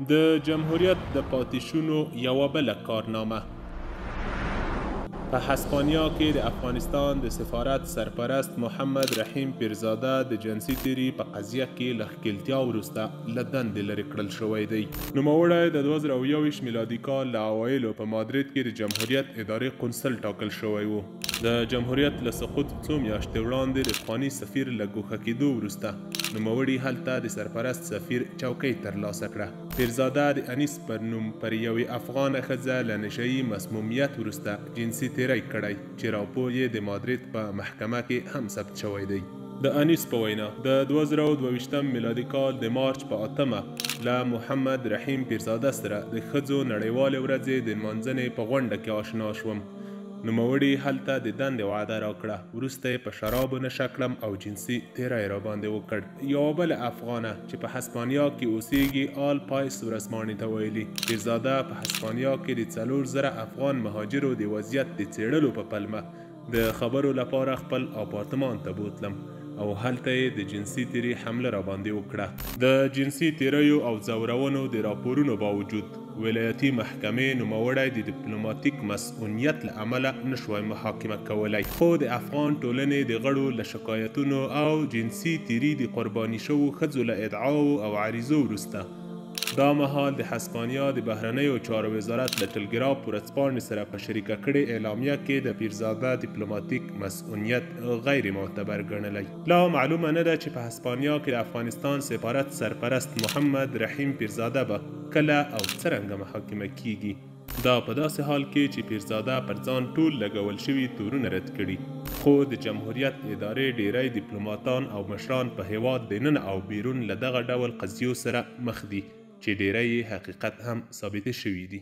د جمهوریت د پاتې یوه بله کارنامه. په هسپانیا کې د افغانستان د سفارت سرپرست محمد رحیم پیرزاده د جنسي تیري په قضیه کې له ښکیلتیا وروسته له دندې لرې کړل شوی دی. نوموړی د 2021 میلادي کال له اوایلو په مادرید کې د جمهوریت ادارې قونسل ټاکل شوی و. د جمهوریت له سقوط څو میاشتې وړاندې د افغاني سفیر له ګوښه کېدو وروسته نوموړي هلته د سرپرست سفیر چوکۍ ترلاسه کړه. پیرزاده د انیس پر نوم پر یوې افغانه ښځه له نشهیي مسمومیت وروسته جنسي تیری کړی چې راپور یې د مادرید په محکمه کې هم ثبت شوی دی. د انیس په وینا د 2022 میلادي کال د مارچ په 8 له محمد رحیم پیرزاده سره د ښځو نړیوالې ورځې د نمانځنې په غونډه کې آشنا شوم. نوموړي هلته د دندې وعده راکړه، وروسته یې په شرابو نشه کړم او جنسي تیری راباندې وکړ. یوه بله افغانه چې په هسپانیا کې اوسیږي آل پایس ورځپاڼې ته ویلي پیرزاده په هسپانیا کې د 4000 افغان مهاجرو د وضعیت د څیړلو په پلمه د خبرو لپاره خپل اپارتمان ته بوتلم او هلته یې د جنسي تیري حمله راباندې وکړه. د جنسي تیریو او ځورونو د راپورونو باوجود ولایتي محکمې نوموړی د ډیپلوماتیک مسؤلیت له امله نشوای محاکمه کولی، خو د افغان ټولنې د غړو له شکایتونو او جنسي تیري د قرباني شوو ښځو له ادعاو او عریضو وروسته دا مهال د هسپانیا د بهرنیو چارو وزارت له ټلګراف ورځپاڼې سره په شریکه کړې اعلامیه کې د پیرزاده ډیپلوماتیک مسؤلیت غیر معتبر ګڼلی. لا معلومه نه ده چې په هسپانیا کې د افغانستان سفارت سرپرست محمد رحیم پیرزاده به کله او څرنګه محاکمه کیږي. دا په داسې حال کې چې پیرزاده پر ځان ټول لګول شوي تورونه رد کړي، خو د جمهوریت ادارې ډیری ډیپلوماتان او مشران په هیواد دننه او بیرون له دغه ډول قضیو سره مخ دي چې ډیری یې حقیقت هم ثابتې شوي دي.